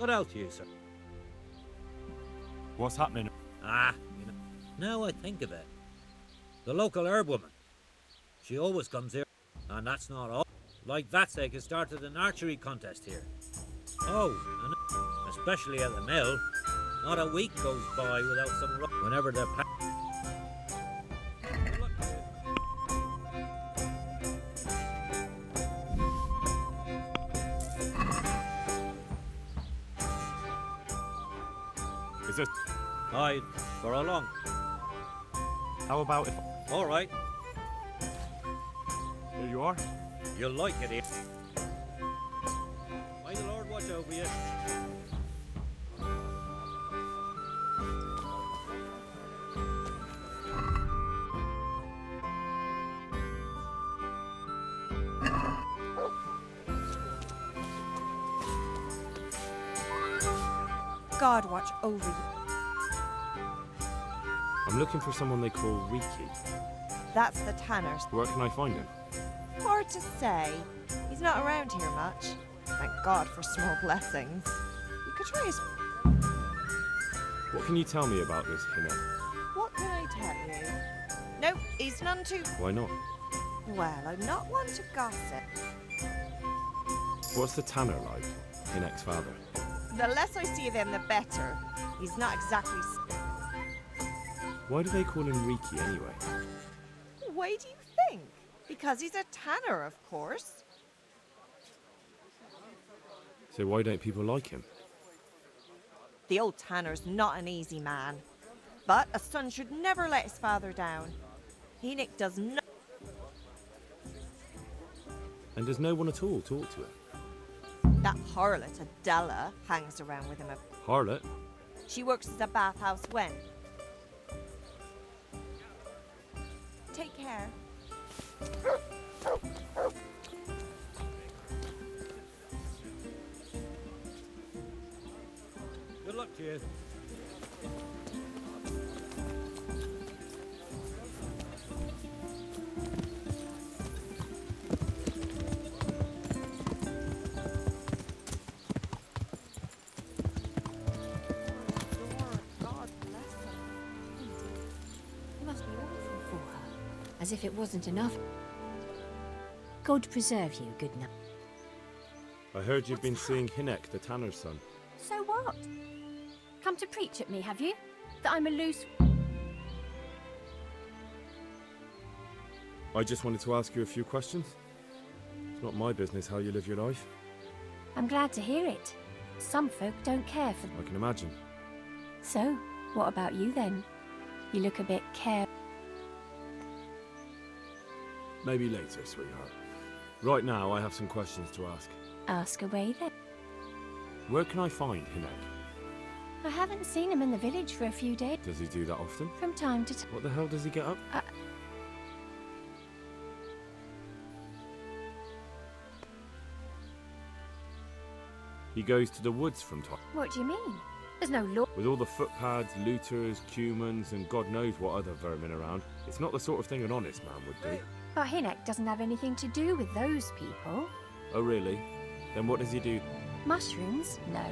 What else do you say? What's happening? Ah, now I think of it. The local herb woman. She always comes here. And that's not all. Like that sake has started an archery contest here. Oh, and especially at the mill. Not a week goes by without some whenever they're Is this... Aye, for how long? How about if... All right, Here you are. you'll like it here. May the Lord watch over you. God watch over you. I'm looking for someone they call Riki. That's the tanner's. Where can I find him? Hard to say. He's not around here much. Thank God for small blessings. You could try his... What can you tell me about this Hinek? What can I tell you? Nope, he's none too... Why not? Well, I'm not one to gossip. What's the tanner like? Hinek's father. The less I see of him, the better. He's not exactly... Why do they call him Riki anyway? Why do you think? Because he's a tanner, of course. So why don't people like him? The old tanner's not an easy man. But a son should never let his father down. Enoch does not... And does no one at all talk to him? That harlot, Adela, hangs around with him. Harlot? She works as a bathhouse wench. Take care. Good luck to you. God bless her. It must be awful for her, as if it wasn't enough. God preserve you, good night. I heard you've been seeing Hinek, the tanner's son. So what? Come to preach at me, have you? That I'm a loose... I just wanted to ask you a few questions. It's not my business how you live your life. I'm glad to hear it. Some folk don't care for... I can imagine. So, what about you then? You look a bit Maybe later, sweetheart. Right now, I have some questions to ask. Ask away then. Where can I find Hinek? I haven't seen him in the village for a few days. Does he do that often? From time to time. What the hell does he get up? He goes to the woods from time. What do you mean? There's no law. With all the footpads, looters, cumans, and God knows what other vermin around, it's not the sort of thing an honest man would do. But Hinek doesn't have anything to do with those people. Oh, really? Then what does he do? Mushrooms? No.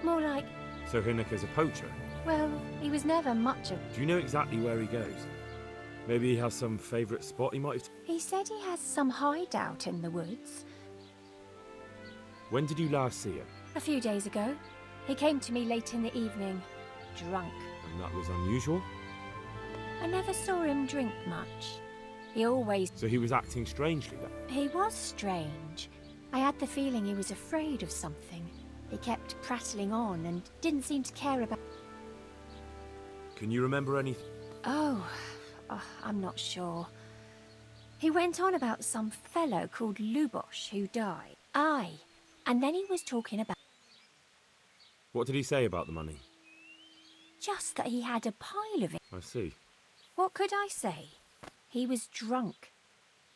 More like, So Hinek is a poacher? well, he was never much of... Do you know exactly where he goes? Maybe he has some favourite spot he might have... He said he has some hideout in the woods. When did you last see him? A few days ago. He came to me late in the evening, drunk. And that was unusual? I never saw him drink much. He always... So he was acting strangely then? He was strange. I had the feeling he was afraid of something. He kept prattling on and didn't seem to care about... Can you remember anything? Oh, I'm not sure. He went on about some fellow called Lubosh who died. Aye. And then he was talking about... What did he say about the money? just that he had a pile of it. I see. What could I say? He was drunk.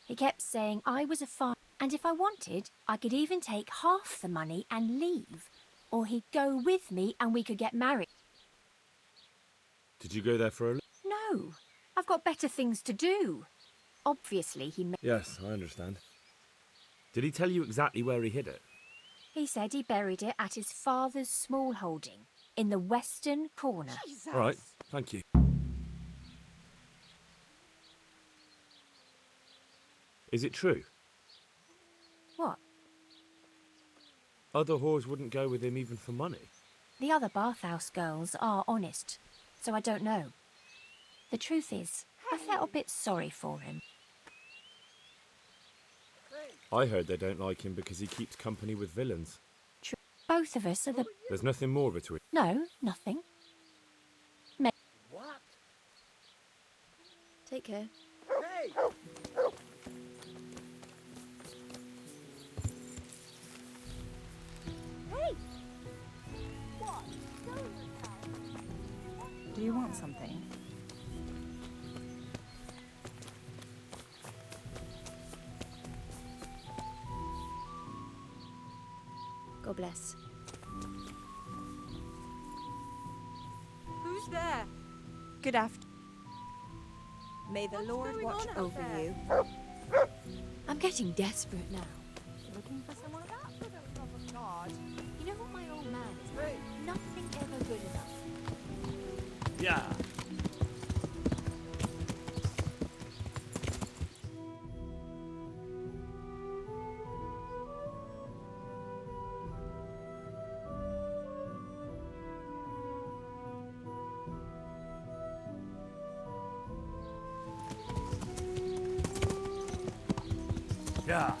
He kept saying I was a farmer, and if I wanted, I could even take half the money and leave. Or he'd go with me and we could get married. Did you go there for a... No, I've got better things to do. Obviously, he... Yes, I understand. Did he tell you exactly where he hid it? He said he buried it at his father's small holding in the western corner. Jesus. All right, thank you. Is it true? What? Other whores wouldn't go with him even for money. The other bathhouse girls are honest, so I don't know. The truth is, I felt a bit sorry for him. I heard they don't like him because he keeps company with villains. Both of us are the... There's nothing more of it to it. No, nothing. What? Take care. Hey! Do you want something? God bless. Who's there? Good afternoon. May the Lord watch over you. I'm getting desperate now. Looking for someone about for the love of God. You know what my old man is like? Nothing ever good enough. Yeah. Yeah.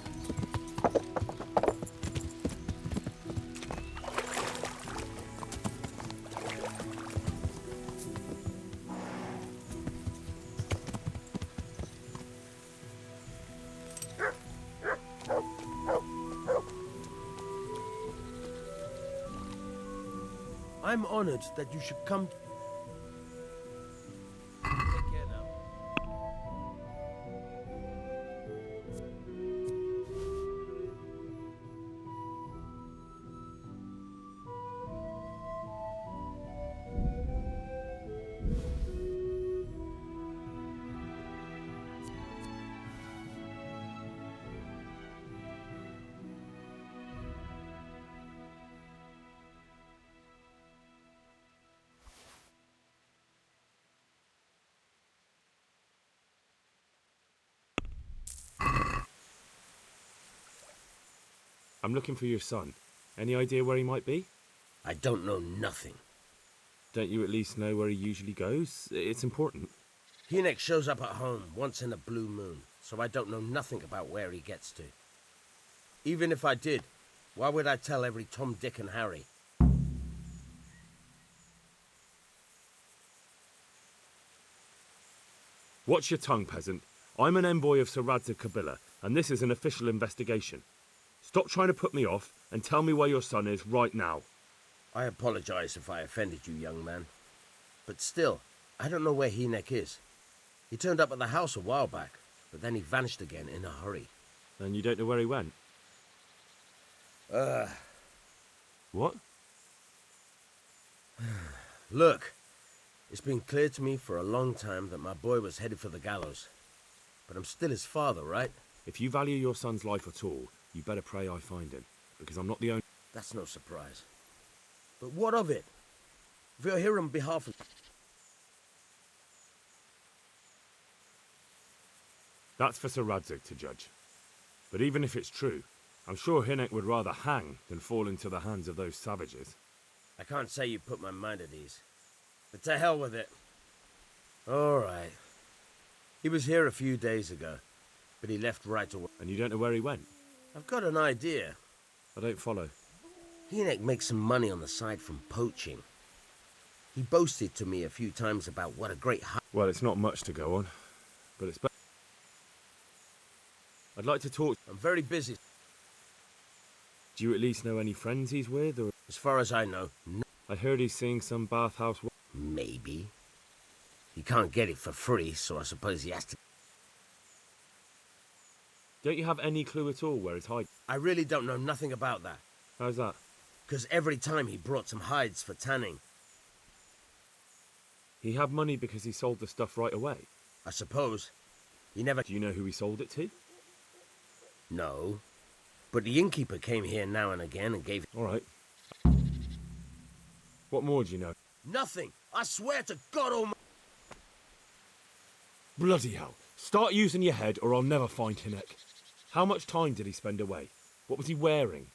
I'm honored that you should come. Take care now. I'm looking for your son. Any idea where he might be? I don't know nothing. Don't you at least know where he usually goes? It's important. Hynek shows up at home once in a blue moon, so I don't know nothing about where he gets to. Even if I did, why would I tell every Tom, Dick and Harry? Watch your tongue, peasant. I'm an envoy of Sir Radzig Kobyla, and this is an official investigation. Stop trying to put me off and tell me where your son is right now. I apologize if I offended you, young man. But still, I don't know where Hynek is. He turned up at the house a while back, but then he vanished again in a hurry. And you don't know where he went? What? Look, it's been clear to me for a long time that my boy was headed for the gallows. But I'm still his father, right? If you value your son's life at all, you better pray I find him, because I'm not the only... That's no surprise. But what of it? If you're here on behalf of... That's for Sir Radzig to judge. But even if it's true, I'm sure Hynek would rather hang than fall into the hands of those savages. I can't say you put my mind at ease. But to hell with it. All right. He was here a few days ago, but he left right away. And you don't know where he went? I've got an idea. I don't follow. Hynek makes some money on the side from poaching. He boasted to me a few times about what a great Well, it's not much to go on, but it's better. I'd like to talk... I'm very busy. Do you at least know any friends he's with, or... As far as I know, no. I heard he's seeing some bathhouse... Maybe. He can't get it for free, so I suppose he has to... Don't you have any clue at all where he's hiding? I really don't know nothing about that. How's that? Because every time he brought some hides for tanning. He had money because he sold the stuff right away. I suppose. He never... Do you know who he sold it to? No. But the innkeeper came here now and again and gave... All right. What more do you know? Nothing! I swear to God Almighty! Bloody hell. Start using your head or I'll never find Hinek. How much time did he spend away? What was he wearing?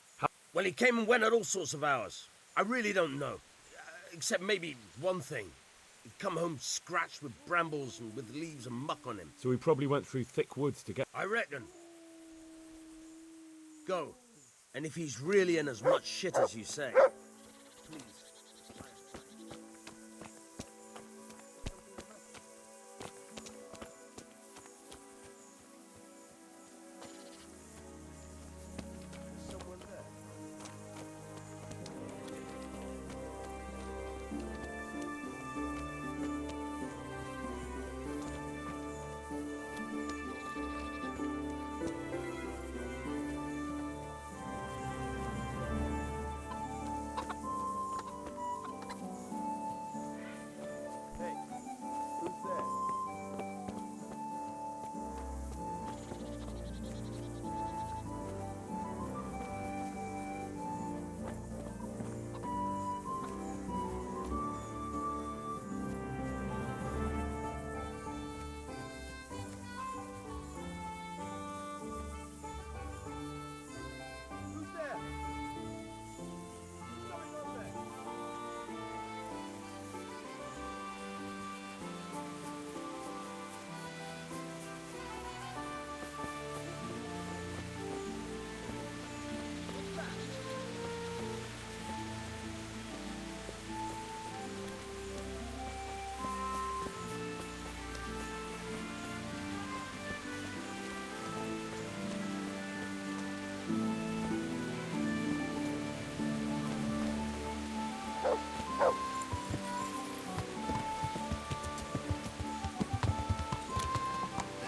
Well, he came and went at all sorts of hours. I really don't know. Except maybe one thing. He'd come home scratched with brambles and with leaves and muck on him. So he probably went through thick woods to get... I reckon. Go. And if he's really in as much shit as you say, please. Someone there. Hey, who's there? Who's there? What's going on there?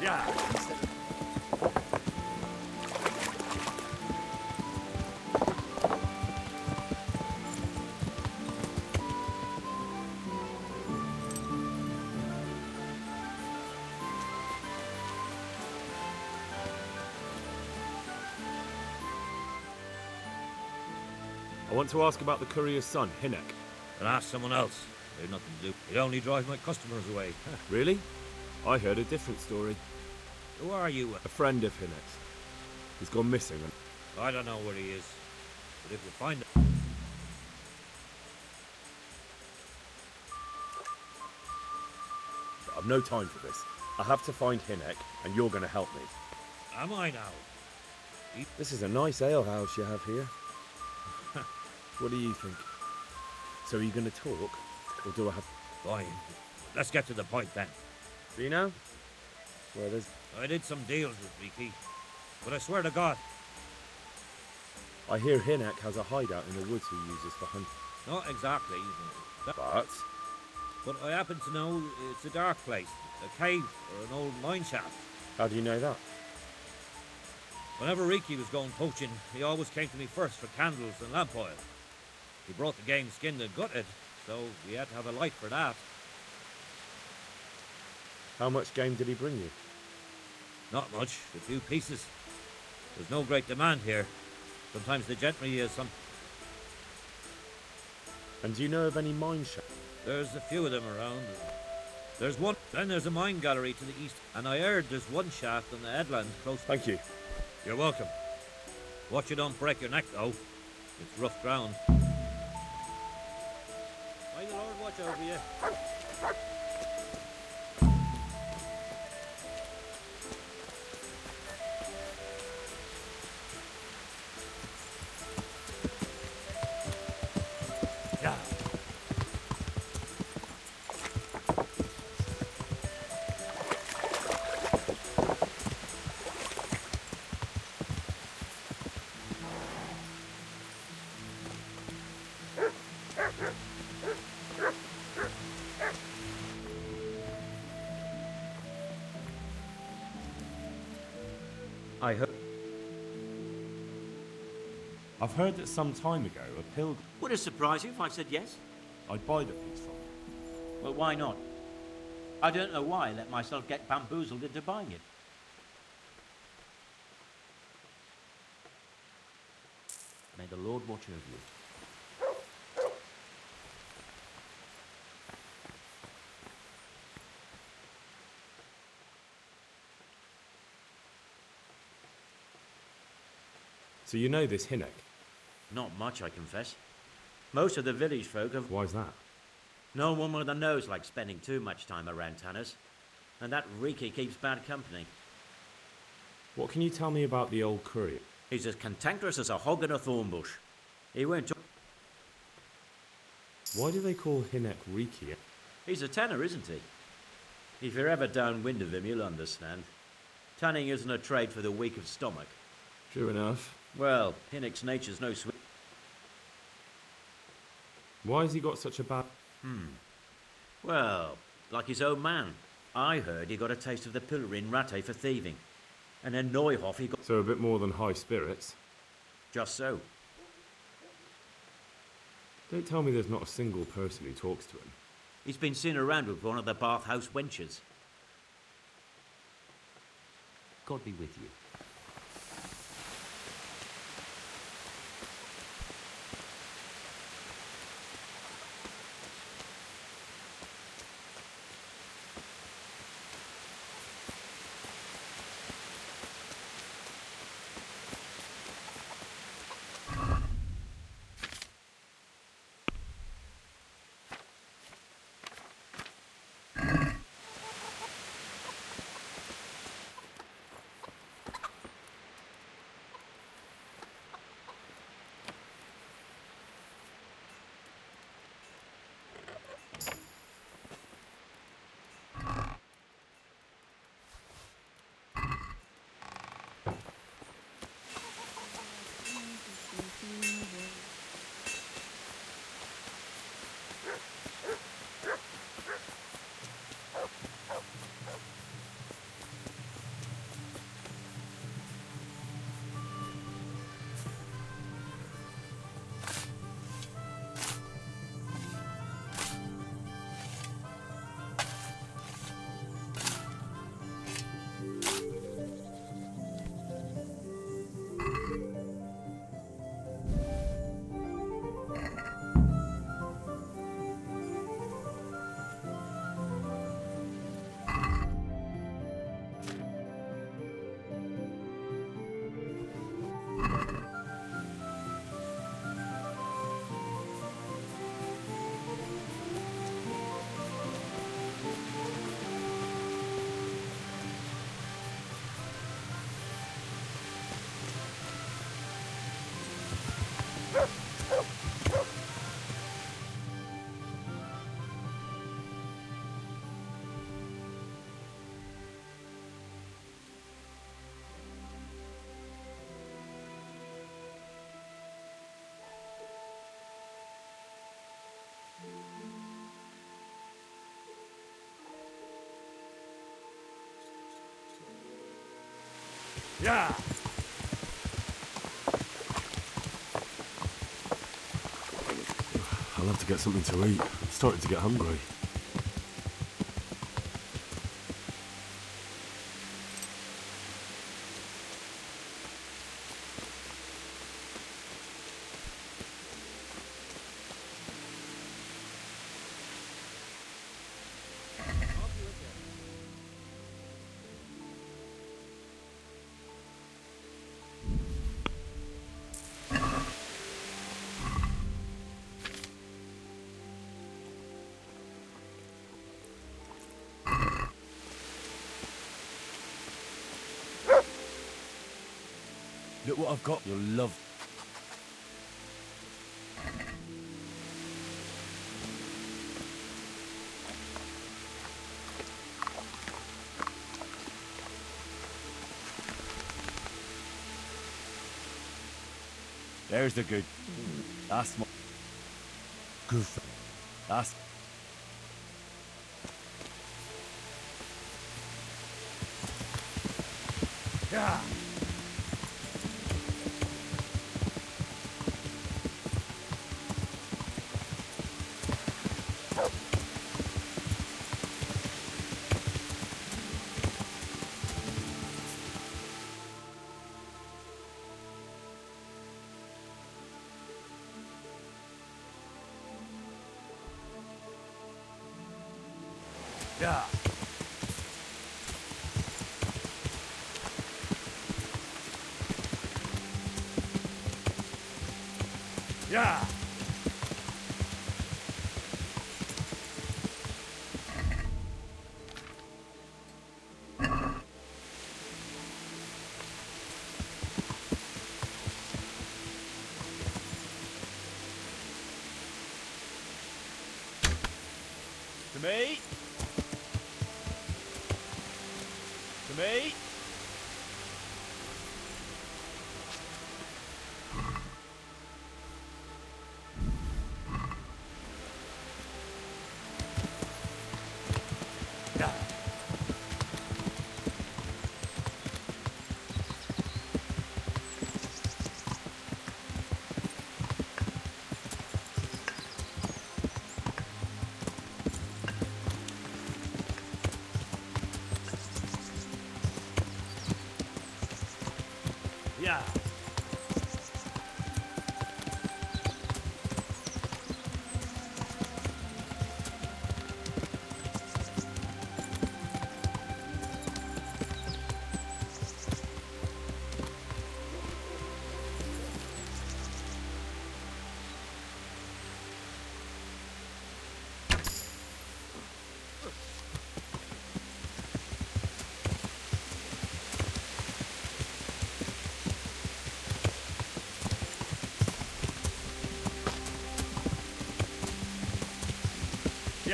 Yeah. I want to ask about the courier's son, Hinek. And ask someone else. They've nothing to do. He'd only drive my customers away. Really? I heard a different story. Who are you? A friend of Hinek's. He's gone missing and... I don't know where he is. But if you find him... I've no time for this. I have to find Hinek, and you're going to help me. Am I now? This is a nice alehouse you have here. What do you think? So are you going to talk, or do I have... Fine. Let's get to the point then. Do you know? Well, there's... I did some deals with Vicky. But I swear to God, I hear Hinek has a hideout in the woods he uses for hunting. not exactly. But... But I happen to know it's a dark place, a cave or an old mine shaft. How do you know that? Whenever Riki was going poaching, he always came to me first for candles and lamp oil. He brought the game skinned and gutted, so we had to have a light for that. How much game did he bring you? Not much, a few pieces. There's no great demand here. Sometimes the gentry is some... And do you know of any mine shafts? There's a few of them around. There's one. Then there's a mine gallery to the east. And I heard there's one shaft on the headland close... Thank you. You're welcome. Watch you don't break your neck, though. It's rough ground. May the Lord watch over you. Yeah. I heard... I've heard that some time ago a pilgrim... Would it surprise you if I said yes? I'd buy the piece from you. Well, why not? I don't know why I let myself get bamboozled into buying it. Lord watch over you. So you know this Hinnock? Not much, I confess. Most of the village folk have... Why's that? No one with a nose likes spending too much time around Tanners. And that Riki keeps bad company. What can you tell me about the old courier? He's as cantankerous as a hog in a thorn bush. He won't talk... Why do they call Hinnock Riki? He's a tanner, isn't he? If you're ever downwind of him, you'll understand. Tanning isn't a trade for the weak of stomach. True enough. Well, Hinnock's nature's no sweet... Why has he got such a bad... Well, like his own man. I heard he got a taste of the pillory in Rattay for thieving. And then Neuhoff he got... So a bit more than high spirits. Just so. Don't tell me there's not a single person who talks to him. He's been seen around with one of the bathhouse wenches. God be with you. Yeah! I'll have to get something to eat. I'm starting to get hungry. Look what I've got. You'll love. There's the good. That's my good. That's. Yeah. Yeah. Yeah. To me. To me. Yeah. Yeah.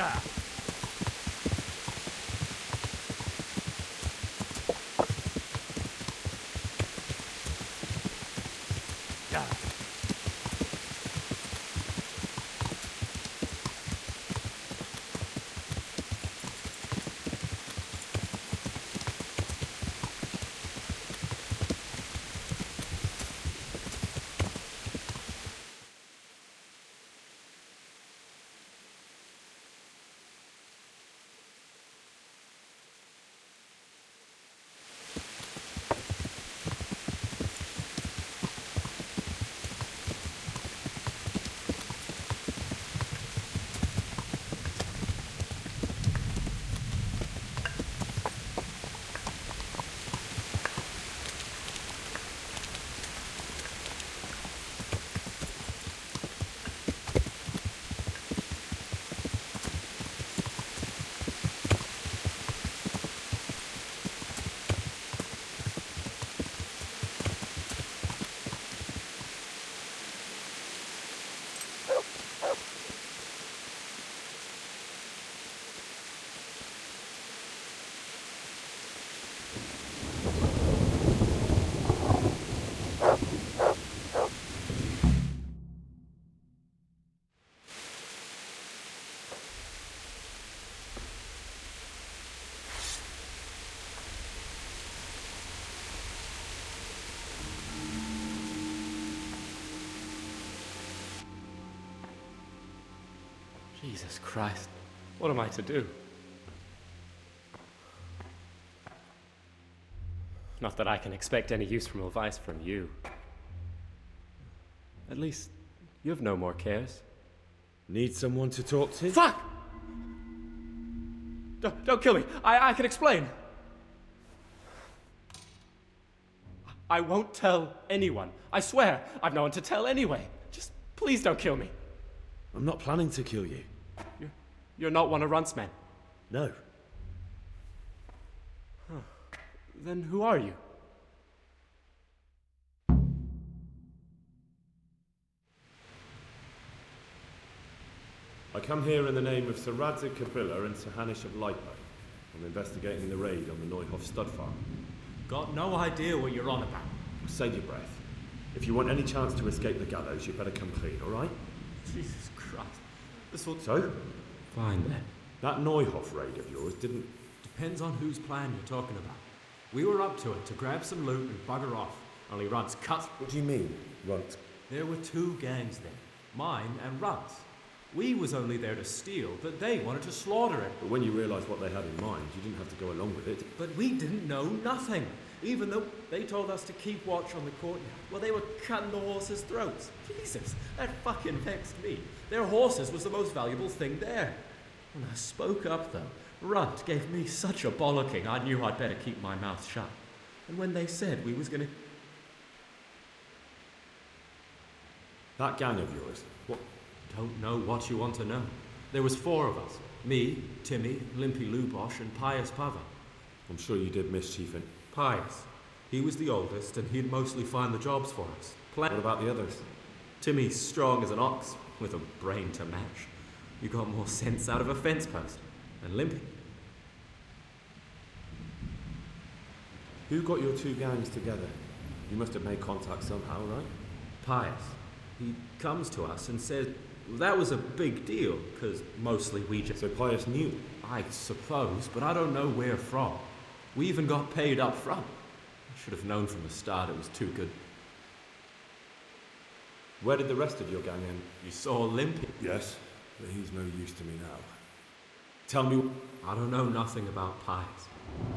Yeah. Yeah. Jesus Christ, what am I to do? Not that I can expect any useful advice from you. At least, you've no more cares. Need someone to talk to? Fuck! Don't kill me. I can explain. I won't tell anyone. I swear, I've no one to tell anyway. Just please don't kill me. I'm not planning to kill you. You're not one of Runt's men. No. Then who are you? I come here in the name of Sir Radzig Kabila and Sir Hanish of Lipo. I'm investigating the raid on the Neuhof stud farm. Got no idea what you're on about. Save your breath. If you want any chance to escape the gallows, you better come clean, all right? Jesus Christ. This will... So? Fine then. That Neuhof raid of yours didn't... Depends on whose plan you're talking about. We were up to it to grab some loot and bugger off. Only Runt's cut. What do you mean, Runt? There were two gangs then. Mine and Runt's. We was only there to steal, but they wanted to slaughter it. But when you realised what they had in mind, you didn't have to go along with it. But we didn't know nothing. Even though they told us to keep watch on the courtyard. Well, they were cutting the horses' throats. Jesus, that fucking vexed me. Their horses was the most valuable thing there. When I spoke up, though, Runt gave me such a bollocking, I knew I'd better keep my mouth shut. And when they said we was gonna... That gang of yours, what? Don't know what you want to know. There was 4 of us. Me, Timmy, Limpy Lubosh, and Pius Pava. I'm sure you did mischief and... Pius. He was the oldest, and he'd mostly find the jobs for us. What about the others? Timmy's strong as an ox, with a brain to match. You got more sense out of a fence post. And Limpy. Who got your 2 gangs together? You must have made contact somehow, right? Pius. He comes to us and says that was a big deal, because mostly we just... So Pius knew? I suppose, but I don't know where from. We even got paid up front. I should have known from the start it was too good. Where did the rest of your gang end? You saw Limpy? Yes, but he's no use to me now. Tell me... I don't know nothing about Pius.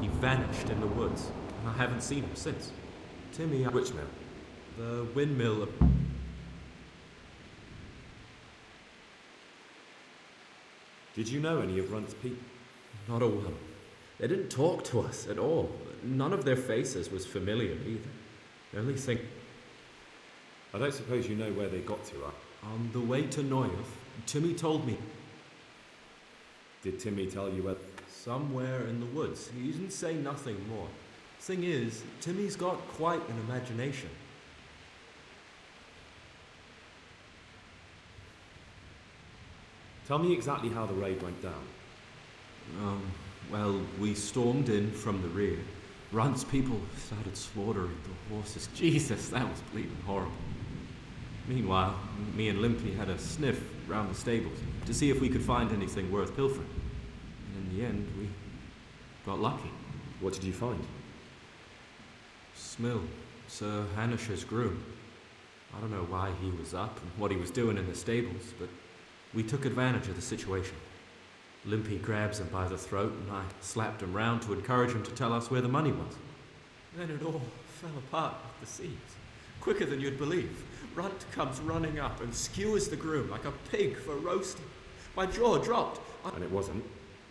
He vanished in the woods, and I haven't seen him since. Timmy... Which mill? The windmill... Did you know any of Runt's people? Not a one. They didn't talk to us at all. None of their faces was familiar either. The only thing... I don't suppose you know where they got to, On the way to Neuhof, Timmy told me. Did Timmy tell you where... Somewhere in the woods. He didn't say nothing more. Thing is, Timmy's got quite an imagination. Tell me exactly how the raid went down. Well, we stormed in from the rear. Runt's people started slaughtering the horses. Jesus, that was bleeding horrible. Meanwhile, me and Limpy had a sniff round the stables to see if we could find anything worth pilfering. And in the end, we got lucky. What did you find? Smill, Sir Hanish's groom. I don't know why he was up and what he was doing in the stables, but we took advantage of the situation. Limpy grabs him by the throat and I slapped him round to encourage him to tell us where the money was. Then it all fell apart at the seams. Quicker than you'd believe. Runt comes running up and skewers the groom like a pig for roasting. My jaw dropped. And it wasn't?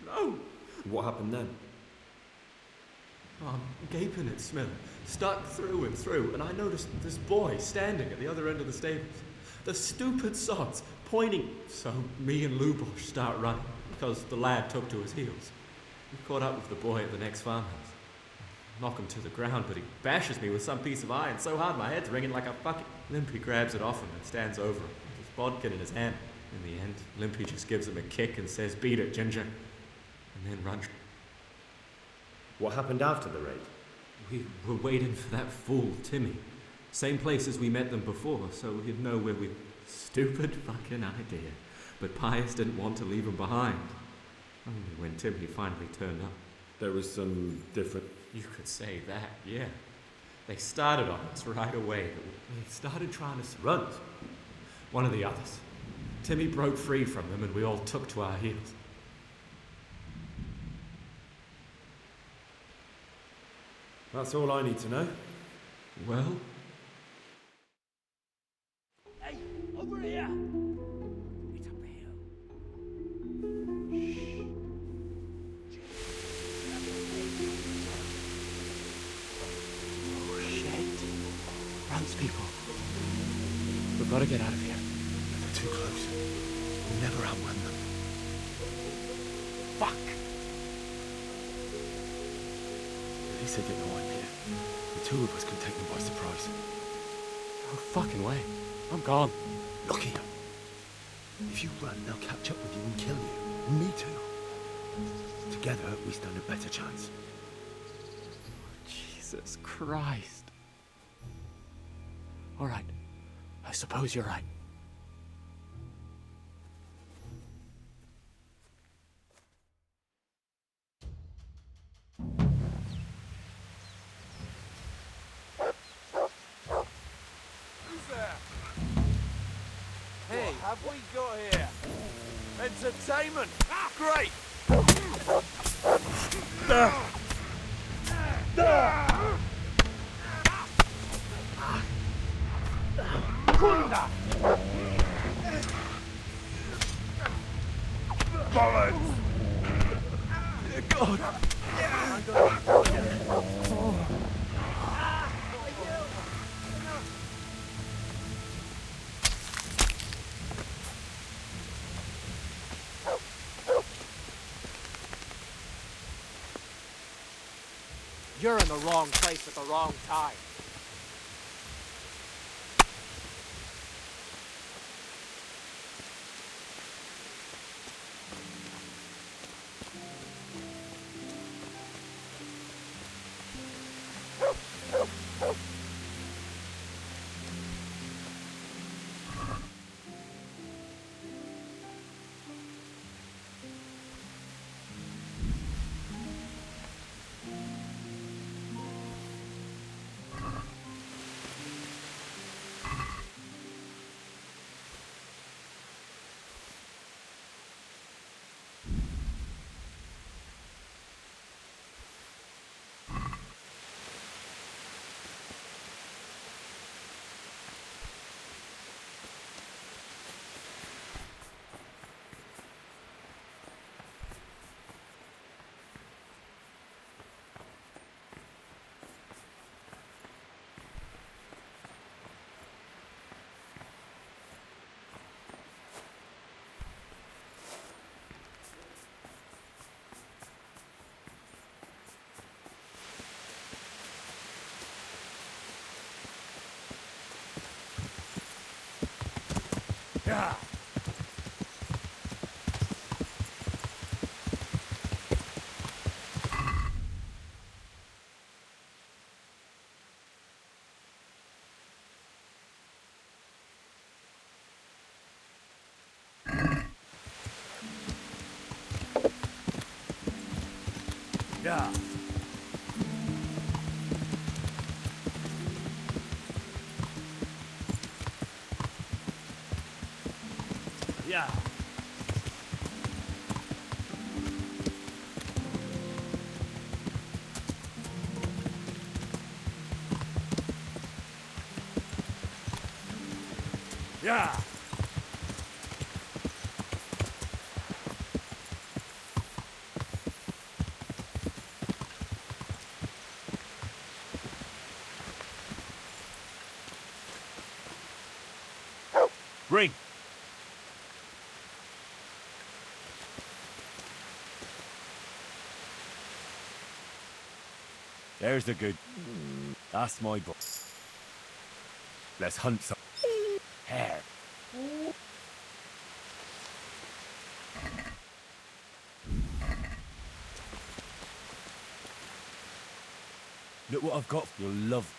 No. What happened then? I'm gaping at Smill, stuck through and through, and I noticed this boy standing at the other end of the stables. The stupid sods pointing. So me and Lubosh start running, because the lad took to his heels. We caught up with the boy at the next farmhouse. Knock him to the ground, but he bashes me with some piece of iron so hard my head's ringing like a bucket. Limpy grabs it off him and stands over him, with his bodkin in his hand. In the end, Limpy just gives him a kick and says, "Beat it, Ginger," and then runs. What happened after the raid? We were waiting for that fool, Timmy. Same place as we met them before, so we'd know where we... Stupid fucking idea. But Pius didn't want to leave him behind. Only when Timmy finally turned up. There was some different... You could say that, yeah. They started on us right away. They started trying to... Runt? One of the others. Timmy broke free from them and we all took to our heels. That's all I need to know. Well... Hey, over here! It's up the hill. Oh, shit. Runt's people. We've got to get out of here. They're too close. We'll never outrun them. Fuck! At least they didn't know I'm here. The 2 of us can take them by surprise. No fucking way. I'm gone. Look here. If you run, they'll catch up with you and kill you. And me too. Together, we stand a better chance. Jesus Christ. All right. I suppose you're right. Hey, have we got here? Entertainment! Great! Bollocks! You're in the wrong place at the wrong time. Yeah. Yeah. Yeah. Yeah. Bring. There's the good. That's my book. Let's hunt some hare. Look what I've got. You'll love.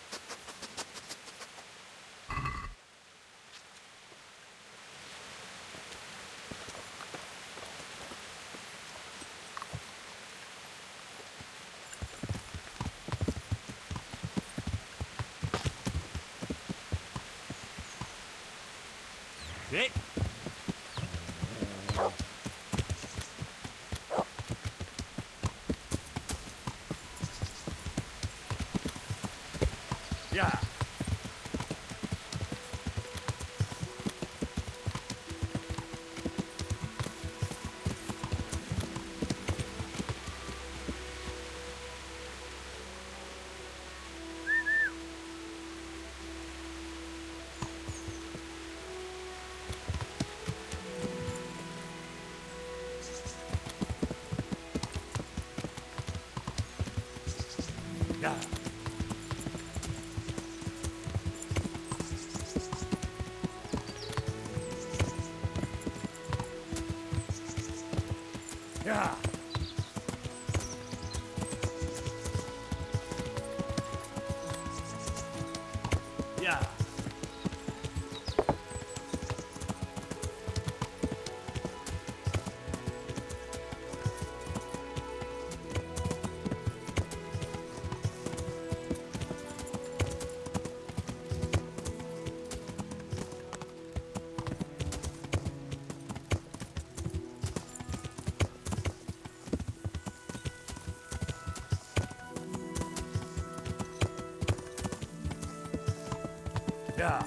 Sit. Yeah. Yeah. Yeah. Yeah. Yeah.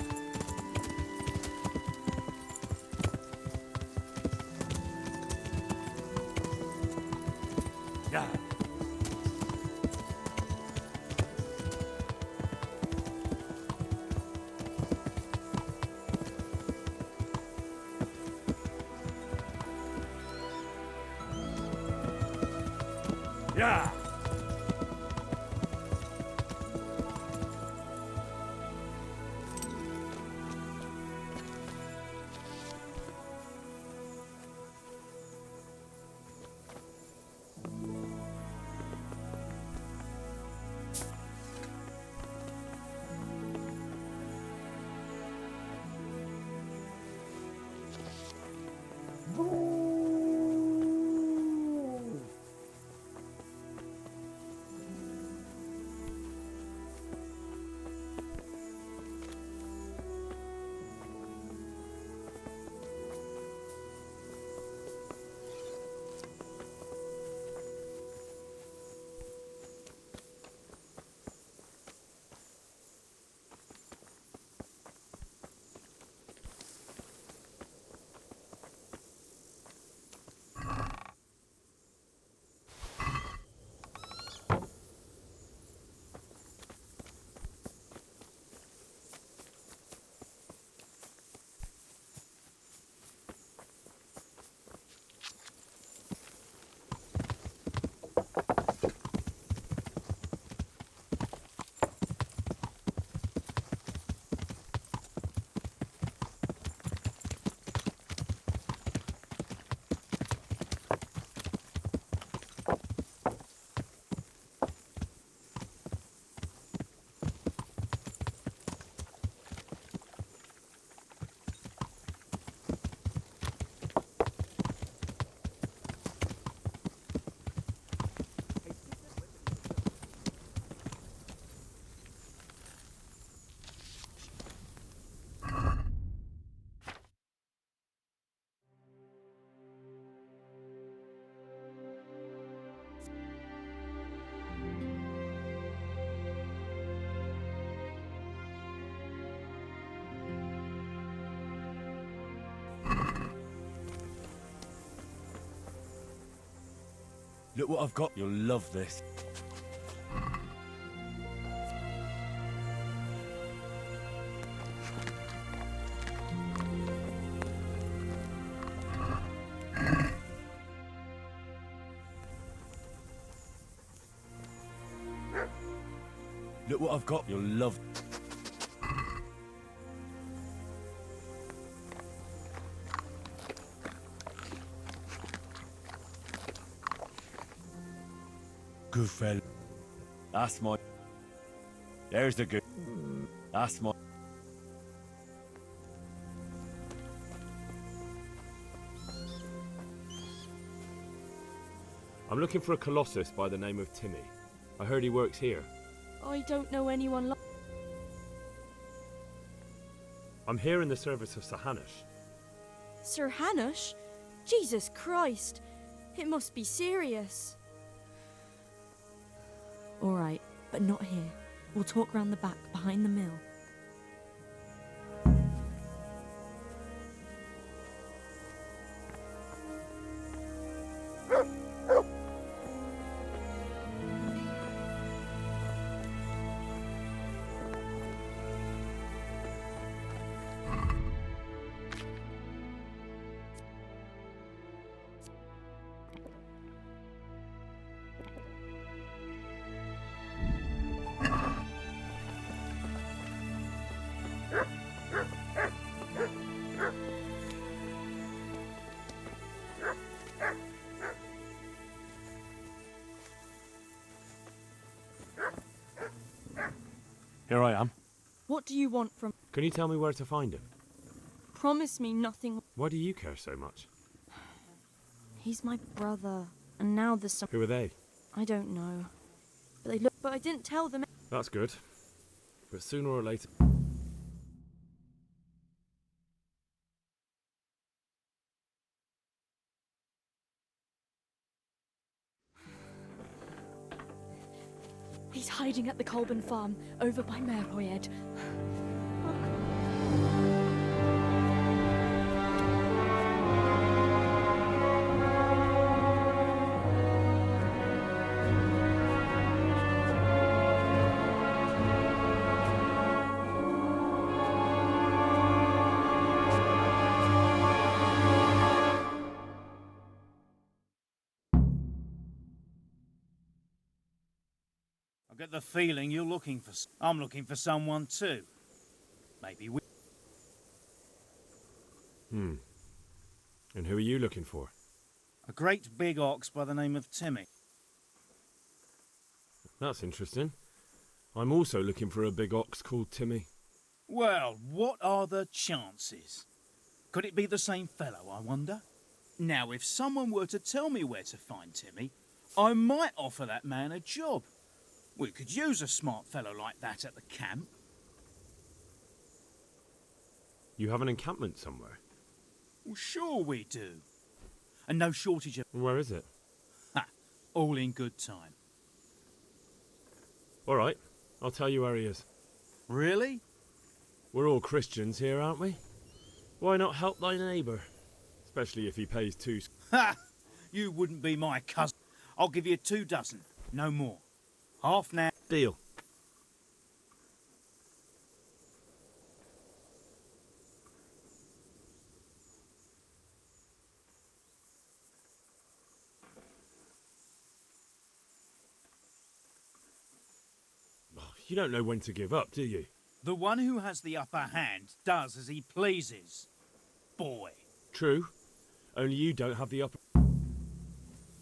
Yeah. Yeah! Look what I've got. You'll love this. Look what I've got. You'll love. Good fella. That's my. There's the good. That's my. I'm looking for a colossus by the name of Timmy. I heard he works here. I don't know anyone like... I'm here in the service of Sir Hanush. Sir Hanush? Jesus Christ! It must be serious. Alright, but not here. We'll talk round the back, behind the mill. Here I am. What do you want from... Can you tell me where to find him? Promise me nothing... Why do you care so much? He's my brother, and now there's some... Who are they? I don't know. But they look... But I didn't tell them... That's good. But sooner or later... He's hiding at the Colburn farm, over by Merhoyed. get the feeling you're looking for... I'm looking for someone too. Maybe we... And who are you looking for? A great big ox by the name of Timmy. That's interesting. I'm also looking for a big ox called Timmy. Well, what are the chances? Could it be the same fellow, I wonder? Now, if someone were to tell me where to find Timmy, I might offer that man a job. We could use a smart fellow like that at the camp. You have an encampment somewhere? Well, sure we do. And no shortage of... Where is it? Ha! All in good time. All right, I'll tell you where he is. Really? We're all Christians here, aren't we? Why not help thy neighbour? Especially if he pays two... Ha! You wouldn't be my cousin. I'll give you 2 dozen, no more. Half now. Deal. You don't know when to give up, do you? The one who has the upper hand does as he pleases. Boy. True. Only you don't have the upper...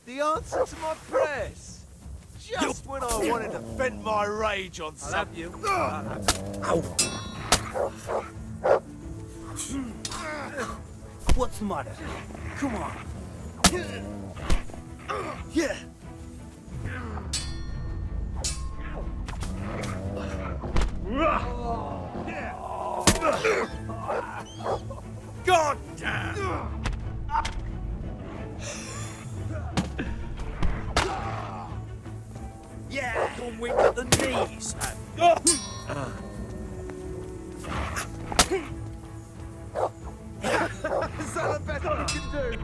The answer to my prayers. Just when I wanted to vent my rage on something. You. What's the matter? Come on. Yeah. God damn! Yeah, gone weak at the knees. Is that the best you can do?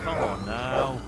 Come on now.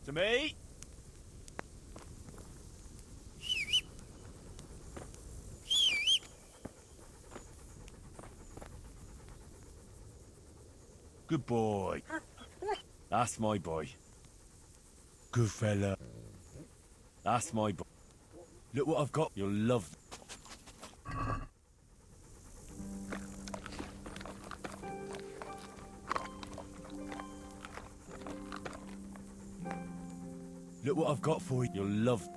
To me. Good boy. That's my boy. Good fella. That's my boy. Look what I've got. You'll love. Look what I've got for you. You'll love.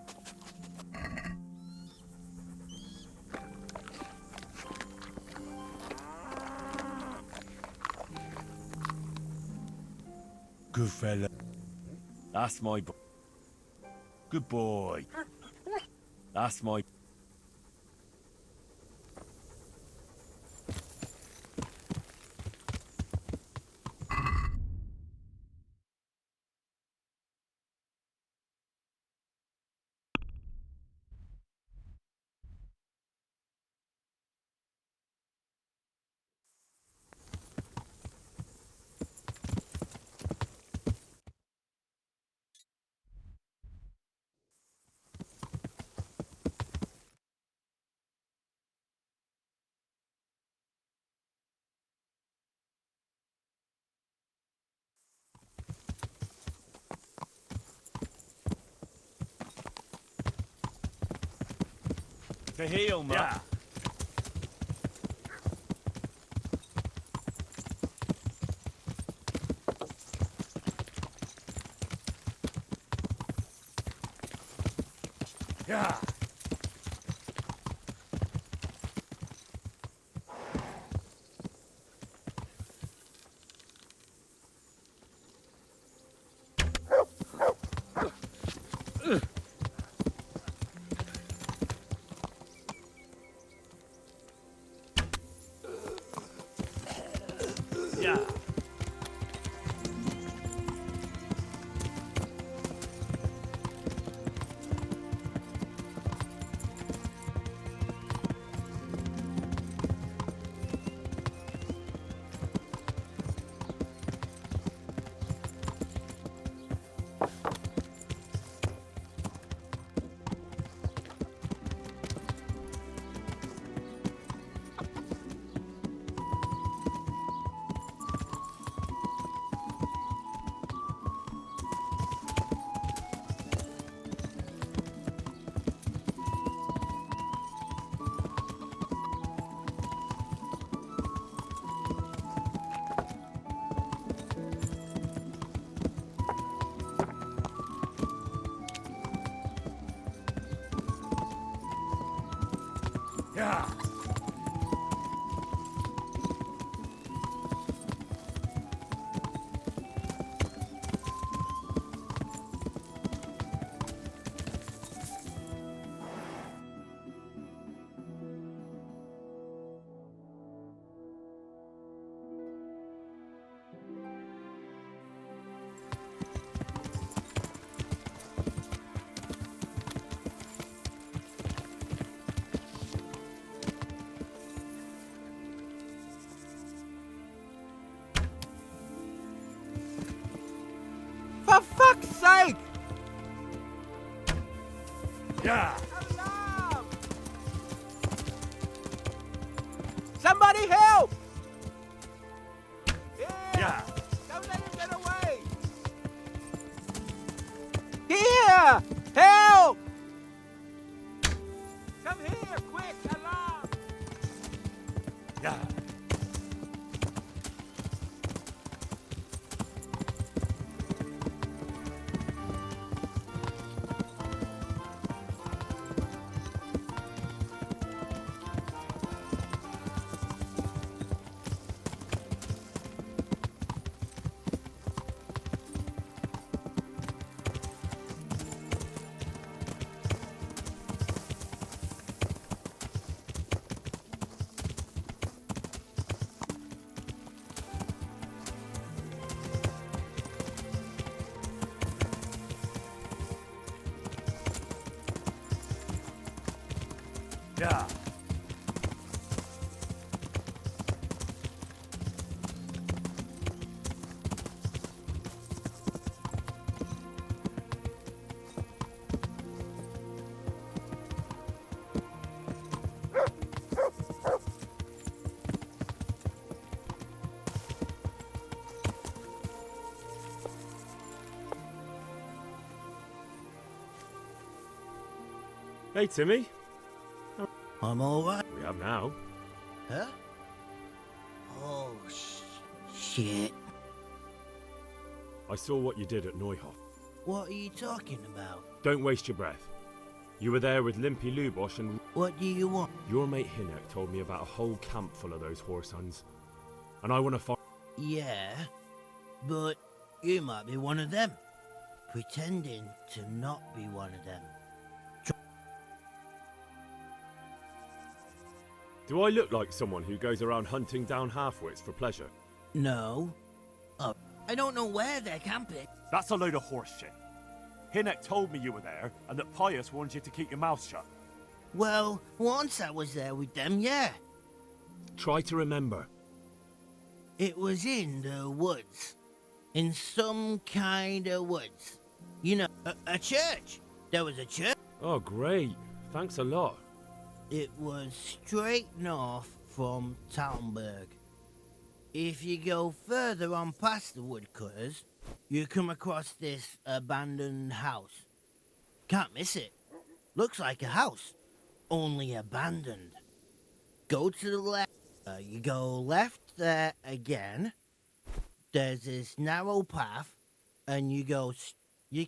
Good fella. That's my boy. Good boy. That's my... To heal, man. Yeah. Yeah. Yeah. Yeah. For fuck's sake! Yeah. Alarm! Somebody help! Yeah. Don't let him get away! Here! Help! Come here, quick! Alarm! Yeah. Yeah. Hey, Timmy. I'm alright. We have now. Huh? Oh, shit. I saw what you did at Neuhoff. What are you talking about? Don't waste your breath. You were there with Limpy Lubosh and... What do you want? Your mate Hinek told me about a whole camp full of those whoresuns. And I want to find... Yeah, but you might be one of them. Pretending to not be one of them. Do I look like someone who goes around hunting down half-wits for pleasure? No. Oh, I don't know where they're camping. That's a load of horse shit. Hinek told me you were there, and that Pius warned you to keep your mouth shut. Well, once I was there with them, yeah. Try to remember. It was in the woods. In some kind of woods. You know, a church. There was a church. Oh, great. Thanks a lot. It was straight north from Talmberg. If you go further on past the woodcutters, you come across this abandoned house. Can't miss it. Looks like a house, only abandoned. Go to the left. You go left there again. There's this narrow path, and you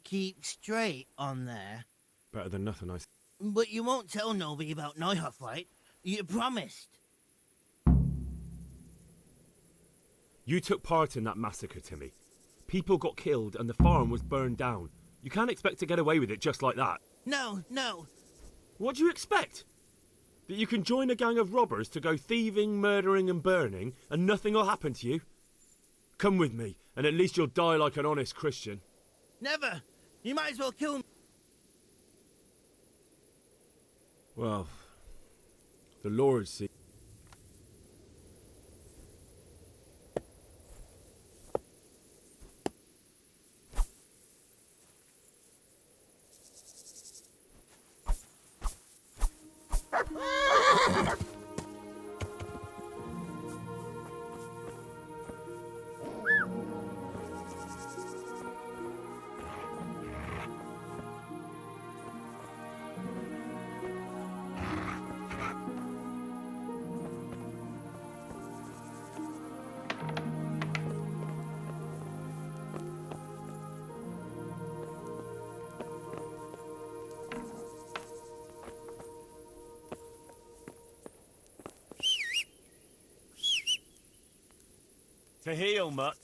keep straight on there. Better than nothing, I... But you won't tell nobody about Neuhoff, right? You promised. You took part in that massacre, Timmy. People got killed and the farm was burned down. You can't expect to get away with it just like that. No. What do you expect? That you can join a gang of robbers to go thieving, murdering and burning and nothing will happen to you? Come with me, and at least you'll die like an honest Christian. Never! You might as well kill me. Well, the Lord see... To heel, mutt.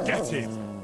Get him!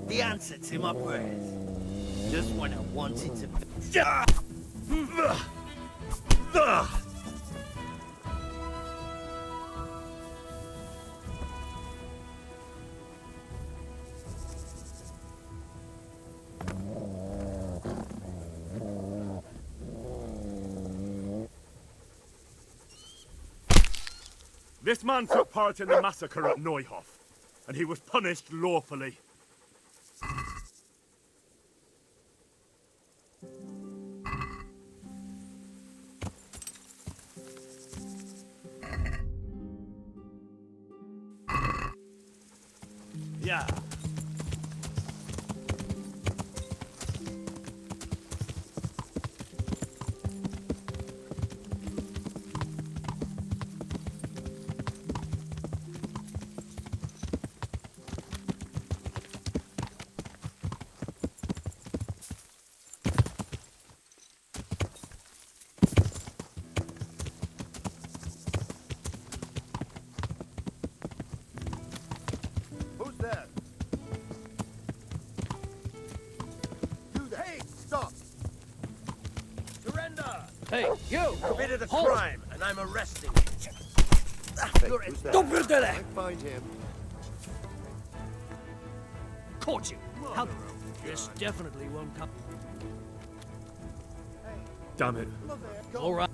The answer to my prayers. Just when I wanted to... This man took part in the massacre at Neuhof, and he was punished lawfully. Yeah. Who's there? You there? Hey, stop! Surrender! Hey, you! Committed a Halt! crime, and I'm arresting you. Who's there? Don't put that. I find him. Caught you. How... This definitely won't come. Damn it. All right.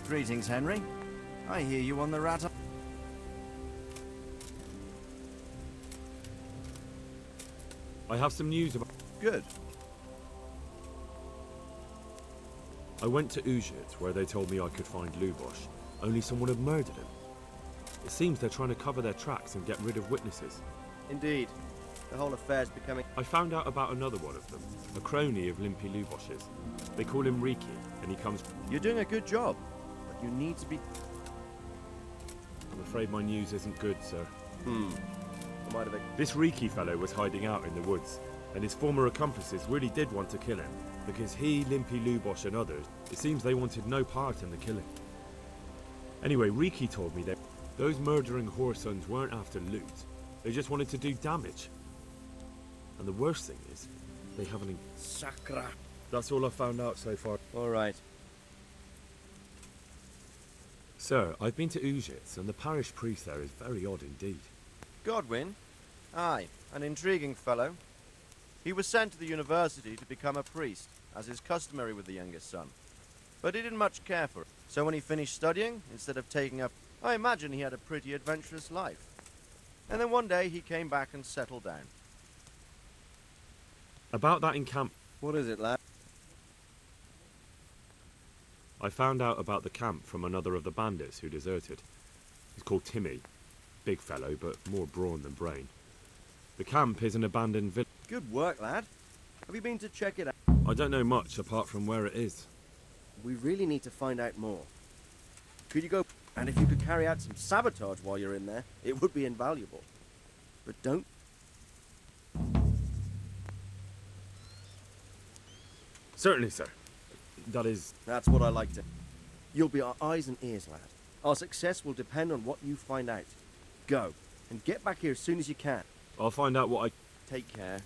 Greetings, Henry. I hear you on the rat. I have some news about... Good. I went to Uzhit, where they told me I could find Lubosh, only someone had murdered him. It seems they're trying to cover their tracks and get rid of witnesses. Indeed. The whole affair's becoming... I found out about another one of them, a crony of Limpy Lubosh's. They call him Riki, and he comes... You're doing a good job, but you need to be... I'm afraid my news isn't good, sir. I might have... This Riki fellow was hiding out in the woods, and his former accomplices really did want to kill him, because he, Limpy Lubosh and others, it seems they wanted no part in the killing. Anyway, Riki told me that those murdering whoresons weren't after loot, they just wanted to do damage. And the worst thing is, they haven't... Sakra. That's all I've found out so far. All right. Sir, I've been to Uzhitz, and the parish priest there is very odd indeed. Godwin? Aye, an intriguing fellow. He was sent to the university to become a priest, as is customary with the youngest son. But he didn't much care for it. So when he finished studying, instead of taking up... I imagine he had a pretty adventurous life. And then one day he came back and settled down. About that in camp... What is it, lad? I found out about the camp from another of the bandits who deserted. He's called Timmy. Big fellow, but more brawn than brain. The camp is an abandoned village. Good work, lad. Have you been to check it out? I don't know much apart from where it is. We really need to find out more. Could you go... And if you could carry out some sabotage while you're in there, it would be invaluable. But don't... Certainly, sir. That is... That's what I like to... You'll be our eyes and ears, lad. Our success will depend on what you find out. Go, and get back here as soon as you can. I'll find out what I... Take care.